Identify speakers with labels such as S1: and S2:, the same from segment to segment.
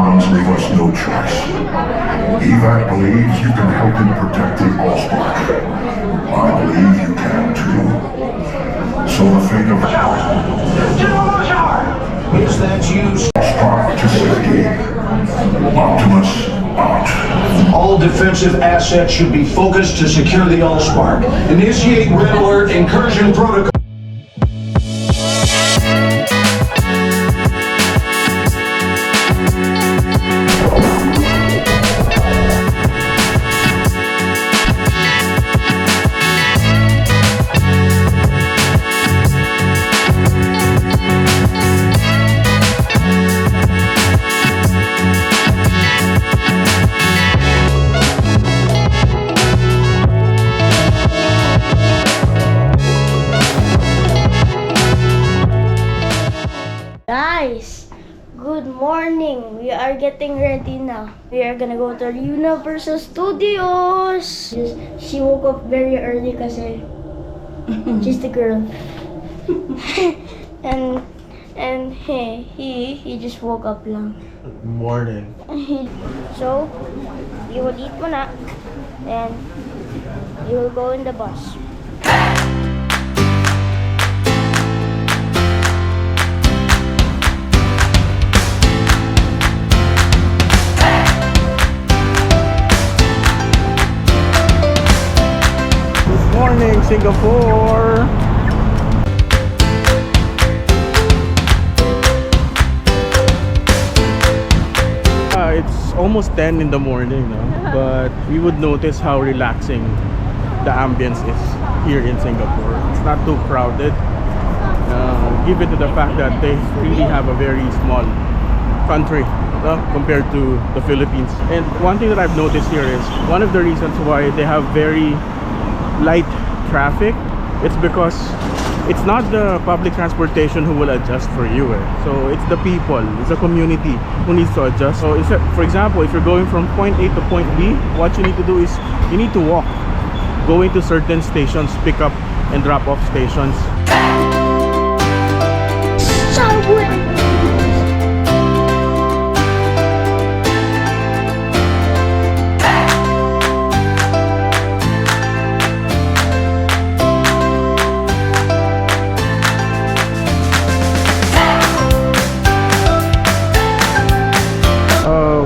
S1: Morons leave us no choice. Evac believes you can help in protecting Allspark. I believe you can too. So the fate of
S2: Is that you?
S1: Allspark to safety. Optimus out.
S2: All defensive assets should be focused to secure the Allspark. Initiate red alert incursion protocol.
S3: Guys, good morning. We are getting ready now. We are gonna go to Universal Studios. She woke up very early kasi she's the girl. and he just woke up lang.
S4: Morning.
S3: So, you will eat muna, then you will go in the bus.
S4: Morning, Singapore! It's almost 10 in the morning, no? But we would notice how relaxing the ambience is here in Singapore. It's not too crowded. Given to the fact that they really have a very small country compared to the Philippines. And one thing that I've noticed here is one of the reasons why they have very light traffic, it's because it's not the public transportation who will adjust for you, so it's the people, it's the community who needs to adjust. So if, for example, if you're going from point A to point B, what you need to do is you need to walk, going to certain stations, pick up and drop off stations.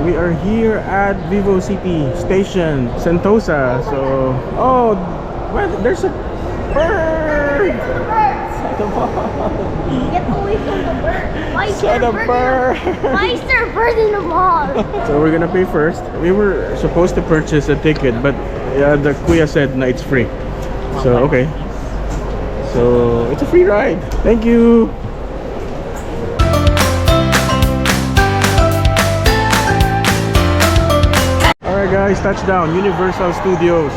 S4: We are here at Vivo City Station, Sentosa. So, oh, well, there's a bird!
S3: Get away from the bird. Why is
S4: Son of bird!
S3: Why is there a bird in the mall?
S4: So we're gonna pay first. We were supposed to purchase a ticket, but the kuya said no, it's free. So okay. So it's a free ride. Thank you. Alright guys, touchdown, Universal Studios.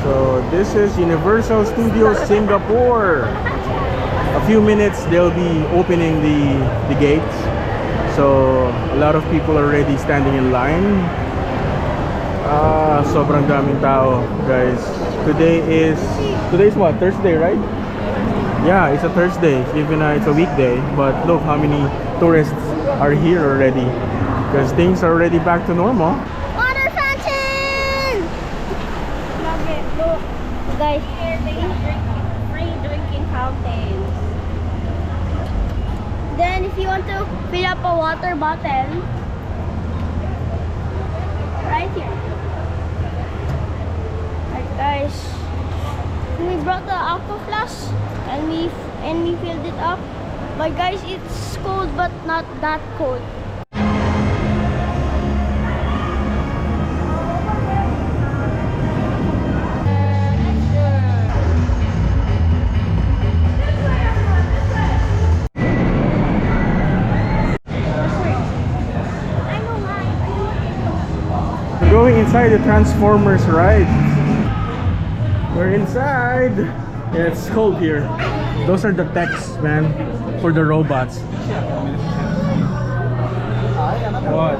S4: So this is Universal Studios Singapore. A few minutes they'll be opening the gates. So a lot of people are already standing in line. Sobrang daming tao, guys. Today's what? Thursday, right? Yeah, it's a Thursday, even it's a weekday. But look how many tourists are here already, because things are already back to normal.
S3: Water fountain! Love it. Look, guys, free drinking fountains. Then if you want to fill up a water bottle, right here. Right, guys. We brought the aqua flask and we filled it up. But guys, it's cold but not that cold.
S4: Going inside the Transformers ride. We're inside. Yeah, it's cold here. Those are the techs, man, for the robots. What?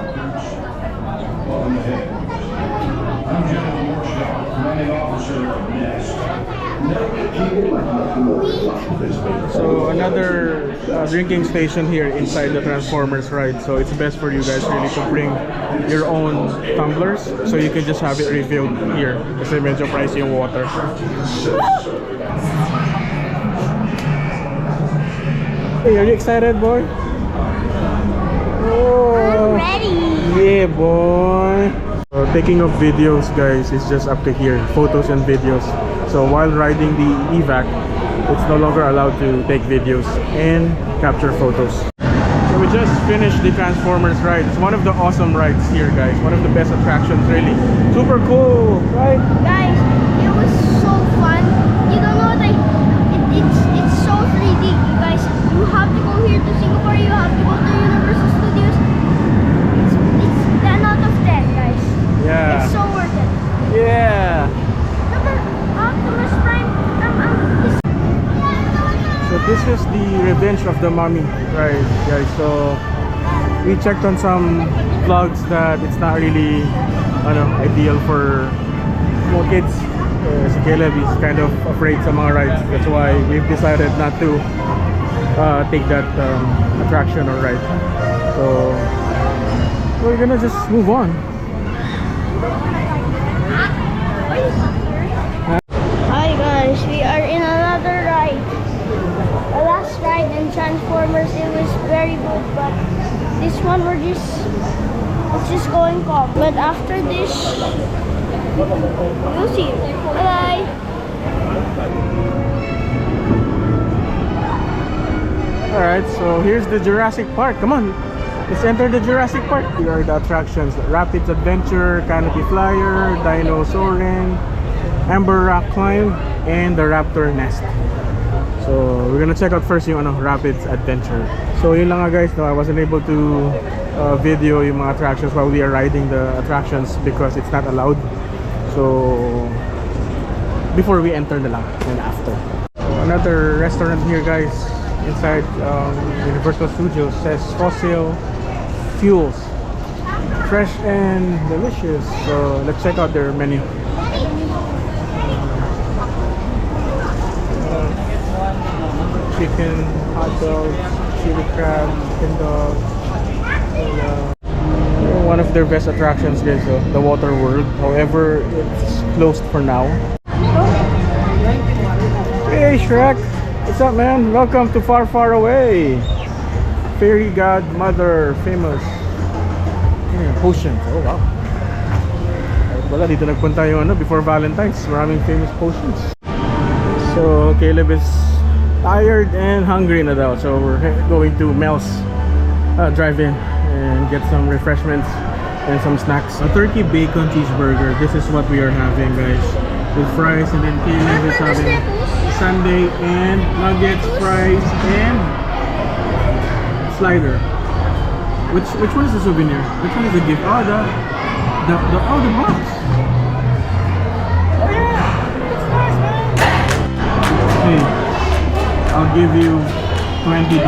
S4: So another drinking station here inside the Transformers ride, so it's best for you guys really to bring your own tumblers so you can just have it refilled here kasi medyo pricey yung water. Hey, are you excited, boy? Oh,
S3: I'm ready.
S4: yeah, boy. So, taking of videos, guys, is just up to here. Photos and videos. So while riding the evac, it's no longer allowed to take videos and capture photos. So we just finished the Transformers ride. It's one of the awesome rides here, guys. One of the best attractions, really. Super cool, right?
S3: Guys, it was so fun. You don't know, like, it's so 3D, you guys. You have to go here to Singapore, you have to go to Universal Studios. It's 10 out of 10, guys.
S4: Yeah.
S3: It's so worth it.
S4: Yeah.
S3: Remember, Optimus Prime,
S4: So this is the Revenge of the Mummy, right, guys? So we checked on some vlogs that it's not really ideal for small kids. Si Caleb is kind of afraid sa mga rides. That's why we've decided not to take that attraction or ride. So we're gonna just move on.
S3: Hi guys, we are in another ride. The last ride in Transformers, it was very good, but this one it's just going calm. But after this, we'll see you. Bye.
S4: Alright, so here's the Jurassic Park. Come on, let's enter the Jurassic Park. Here are the attractions: Rapids Adventure, Canopy Flyer, Dino Soaring, Amber Rock Climb, and the Raptor Nest. So we're gonna check out first yung Rapids Adventure. So yun lang nga guys, no, I wasn't able to video yung mga attractions while we are riding the attractions because it's not allowed. So before we enter na lang and after. So, another restaurant here guys inside Universal Studios says Fossil Fuels. Fresh and delicious. So let's check out their menu. Chicken, hot dogs, chili crab, chicken dog. And, one of their best attractions guys, the Water World. However, it's closed for now. Hey Shrek! What's up man? Welcome to Far Far Away! Fairy Godmother, famous. Potions. Oh wow. Wala, dito nagpunta yung before Valentine's. Maraming famous potions. So Caleb is tired and hungry na daw. So we're going to Mel's drive-in and get some refreshments and some snacks. A turkey bacon cheeseburger. This is what we are having guys. With fries, and then Caleb is having sundae and nuggets, fries, and slider. Which one is the souvenir? Which one is the gift? Oh, the box. Oh yeah, that's nice, man. Hey, I'll give you $20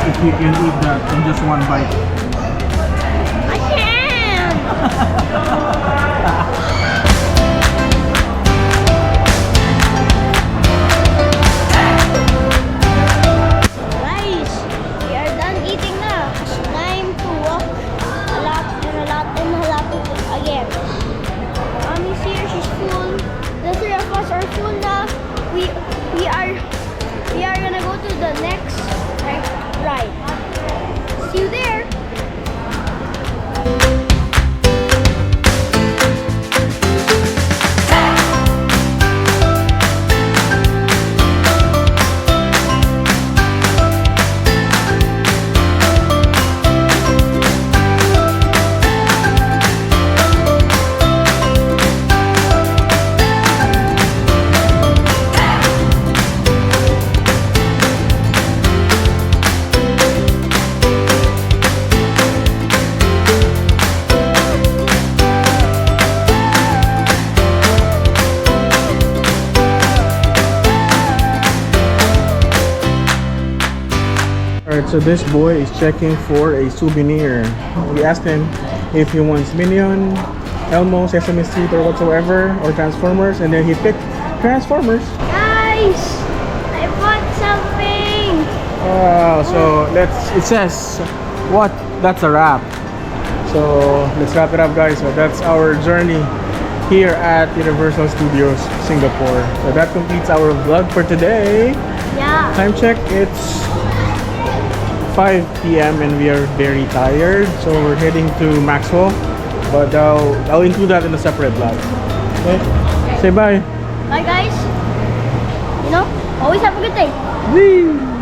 S4: if you can eat that in just one bite.
S3: I can't. Guys, we are done eating now. It's time to walk a lot again. Mommy's here, she's full. The three of us are full now. We are gonna go to the next ride. See you there.
S4: Alright, so this boy is checking for a souvenir. We asked him if he wants Minion, Elmo, Sesame Street, or whatsoever, or Transformers, and then he picked Transformers.
S3: Guys, I bought something.
S4: So it says what? That's a wrap. So let's wrap it up, guys. So that's our journey here at Universal Studios Singapore. So that completes our vlog for today.
S3: Yeah.
S4: Time check, it's 5 p.m. and we are very tired. So we're heading to Maxwell. But I'll include that in a separate vlog. Okay? Say bye.
S3: Bye guys. You know, always have a good day.
S4: Whee!